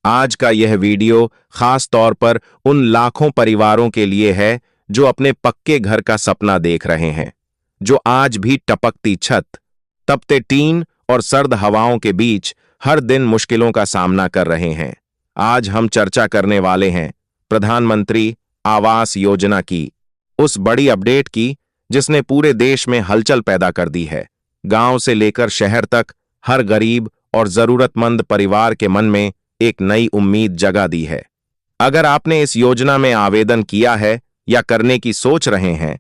आज का यह वीडियो खास तौर पर उन लाखों परिवारों के लिए है जो अपने पक्के घर का सपना देख रहे हैं, जो आज भी टपकती छत, तपते टीन और सर्द हवाओं के बीच हर दिन मुश्किलों का सामना कर रहे हैं। आज हम चर्चा करने वाले हैं प्रधानमंत्री आवास योजना की, उस बड़ी अपडेट की जिसने पूरे देश में हलचल पैदा कर दी है। गांव से लेकर शहर तक हर गरीब और जरूरतमंद परिवार के मन में एक नई उम्मीद जगा दी है। अगर आपने इस योजना में आवेदन किया है या करने की सोच रहे हैं,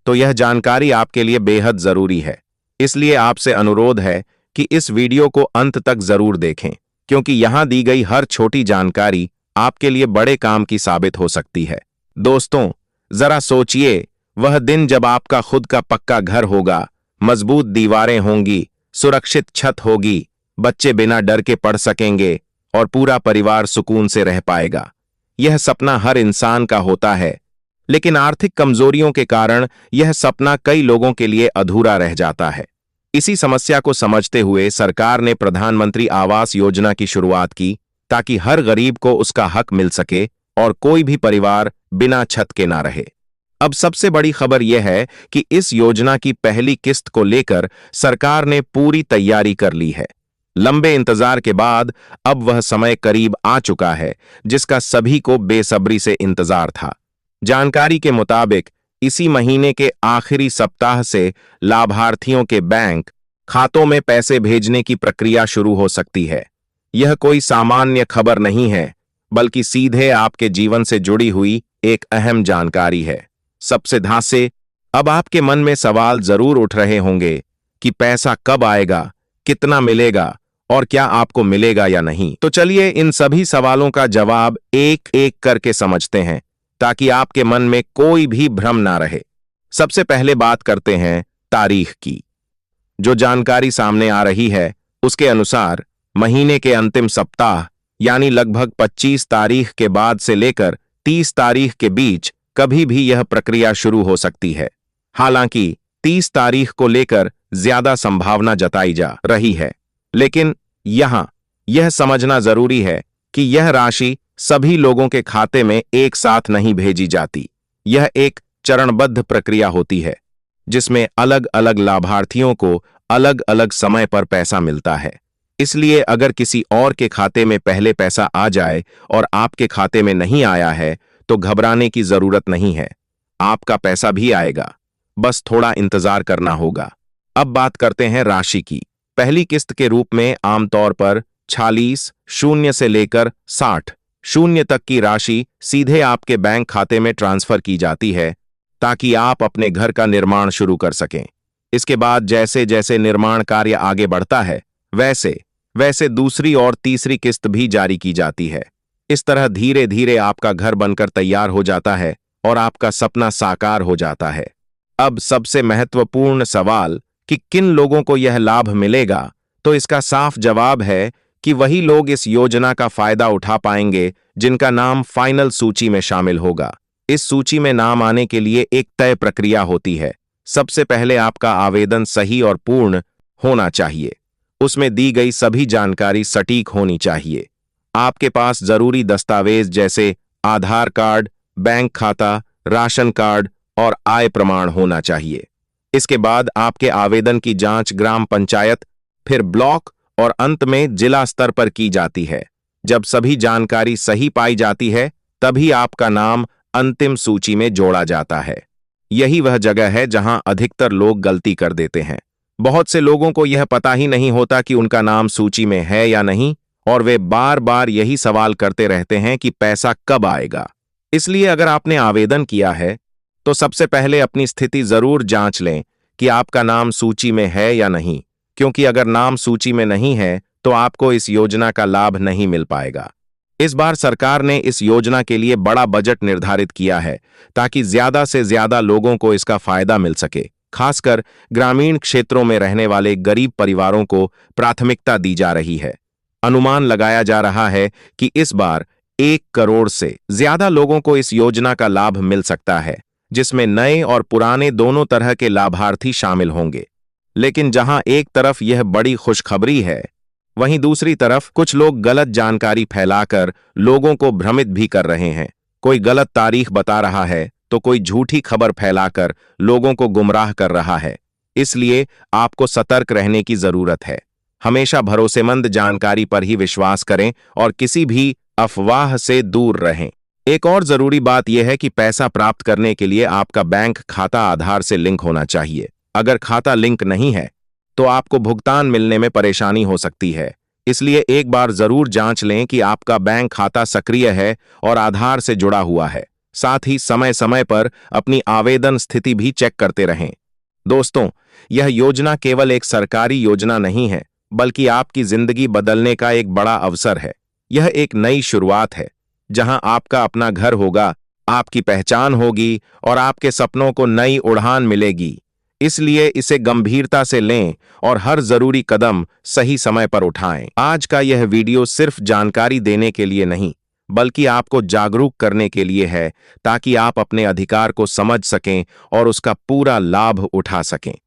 तो यह जानकारी आपके लिए बेहद जरूरी है। इसलिए आपसे अनुरोध है कि इस वीडियो को अंत तक जरूर देखें, क्योंकि यहां दी गई हर छोटी जानकारी आपके लिए बड़े काम की साबित हो सकती है। दोस्तों, जरा सोचिए, वह दिन जब आपका खुद का पक्का घर होगा, मजबूत दीवारें होंगी, सुरक्षित छत होगी, बच्चे बिना डर के पढ़ सकेंगे और पूरा परिवार सुकून से रह पाएगा। यह सपना हर इंसान का होता है, लेकिन आर्थिक कमजोरियों के कारण यह सपना कई लोगों के लिए अधूरा रह जाता है। इसी समस्या को समझते हुए सरकार ने प्रधानमंत्री आवास योजना की शुरुआत की, ताकि हर गरीब को उसका हक मिल सके और कोई भी परिवार बिना छत के ना रहे। अब सबसे बड़ी खबर यह है कि इस योजना की पहली किस्त को लेकर सरकार ने पूरी तैयारी कर ली है। लंबे इंतजार के बाद अब वह समय करीब आ चुका है जिसका सभी को बेसब्री से इंतजार था। जानकारी के मुताबिक इसी महीने के आखिरी सप्ताह से लाभार्थियों के बैंक खातों में पैसे भेजने की प्रक्रिया शुरू हो सकती है। यह कोई सामान्य खबर नहीं है, बल्कि सीधे आपके जीवन से जुड़ी हुई एक अहम जानकारी है। सबसे धांसे, अब आपके मन में सवाल जरूर उठ रहे होंगे कि पैसा कब आएगा, कितना मिलेगा और क्या आपको मिलेगा या नहीं। तो चलिए इन सभी सवालों का जवाब एक एक करके समझते हैं, ताकि आपके मन में कोई भी भ्रम ना रहे। सबसे पहले बात करते हैं तारीख की। जो जानकारी सामने आ रही है उसके अनुसार महीने के अंतिम सप्ताह यानी लगभग 25 तारीख के बाद से लेकर 30 तारीख के बीच कभी भी यह प्रक्रिया शुरू हो सकती है। हालांकि 30 तारीख को लेकर ज्यादा संभावना जताई जा रही है, लेकिन यहां यह समझना जरूरी है कि यह राशि सभी लोगों के खाते में एक साथ नहीं भेजी जाती। यह एक चरणबद्ध प्रक्रिया होती है, जिसमें अलग अलग लाभार्थियों को अलग अलग समय पर पैसा मिलता है। इसलिए अगर किसी और के खाते में पहले पैसा आ जाए और आपके खाते में नहीं आया है, तो घबराने की जरूरत नहीं है। आपका पैसा भी आएगा, बस थोड़ा इंतजार करना होगा। अब बात करते हैं राशि की। पहली किस्त के रूप में आमतौर पर 46 शून्य से लेकर 60 शून्य तक की राशि सीधे आपके बैंक खाते में ट्रांसफर की जाती है, ताकि आप अपने घर का निर्माण शुरू कर सकें। इसके बाद जैसे जैसे निर्माण कार्य आगे बढ़ता है, वैसे वैसे दूसरी और तीसरी किस्त भी जारी की जाती है। इस तरह धीरे धीरे आपका घर बनकर तैयार हो जाता है और आपका सपना साकार हो जाता है। अब सबसे महत्वपूर्ण सवाल कि किन लोगों को यह लाभ मिलेगा, तो इसका साफ जवाब है कि वही लोग इस योजना का फायदा उठा पाएंगे जिनका नाम फाइनल सूची में शामिल होगा। इस सूची में नाम आने के लिए एक तय प्रक्रिया होती है। सबसे पहले आपका आवेदन सही और पूर्ण होना चाहिए। उसमें दी गई सभी जानकारी सटीक होनी चाहिए। आपके पास जरूरी दस्तावेज जैसे आधार कार्ड, बैंक खाता, राशन कार्ड और आय प्रमाण होना चाहिए। इसके बाद आपके आवेदन की जांच ग्राम पंचायत, फिर ब्लॉक और अंत में जिला स्तर पर की जाती है। जब सभी जानकारी सही पाई जाती है, तभी आपका नाम अंतिम सूची में जोड़ा जाता है। यही वह जगह है जहां अधिकतर लोग गलती कर देते हैं। बहुत से लोगों को यह पता ही नहीं होता कि उनका नाम सूची में है या नहीं, और वे बार बार यही सवाल करते रहते हैं कि पैसा कब आएगा। इसलिए अगर आपने आवेदन किया है, तो सबसे पहले अपनी स्थिति जरूर जांच लें कि आपका नाम सूची में है या नहीं, क्योंकि अगर नाम सूची में नहीं है तो आपको इस योजना का लाभ नहीं मिल पाएगा। इस बार सरकार ने इस योजना के लिए बड़ा बजट निर्धारित किया है, ताकि ज्यादा से ज्यादा लोगों को इसका फायदा मिल सके। खासकर ग्रामीण क्षेत्रों में रहने वाले गरीब परिवारों को प्राथमिकता दी जा रही है। अनुमान लगाया जा रहा है कि इस बार 1 करोड़ से ज्यादा लोगों को इस योजना का लाभ मिल सकता है, जिसमें नए और पुराने दोनों तरह के लाभार्थी शामिल होंगे। लेकिन जहां एक तरफ यह बड़ी खुशखबरी है, वहीं दूसरी तरफ कुछ लोग गलत जानकारी फैलाकर लोगों को भ्रमित भी कर रहे हैं। कोई गलत तारीख बता रहा है तो कोई झूठी खबर फैलाकर लोगों को गुमराह कर रहा है। इसलिए आपको सतर्क रहने की जरूरत है। हमेशा भरोसेमंद जानकारी पर ही विश्वास करें और किसी भी अफवाह से दूर रहें। एक और जरूरी बात यह है कि पैसा प्राप्त करने के लिए आपका बैंक खाता आधार से लिंक होना चाहिए। अगर खाता लिंक नहीं है तो आपको भुगतान मिलने में परेशानी हो सकती है। इसलिए एक बार जरूर जांच लें कि आपका बैंक खाता सक्रिय है और आधार से जुड़ा हुआ है। साथ ही समय समय पर अपनी आवेदन स्थिति भी चेक करते रहें। दोस्तों, यह योजना केवल एक सरकारी योजना नहीं है, बल्कि आपकी जिंदगी बदलने का एक बड़ा अवसर है। यह एक नई शुरुआत है, जहां आपका अपना घर होगा, आपकी पहचान होगी और आपके सपनों को नई उड़ान मिलेगी। इसलिए इसे गंभीरता से लें और हर जरूरी कदम सही समय पर उठाएं। आज का यह वीडियो सिर्फ जानकारी देने के लिए नहीं, बल्कि आपको जागरूक करने के लिए है, ताकि आप अपने अधिकार को समझ सकें और उसका पूरा लाभ उठा सकें।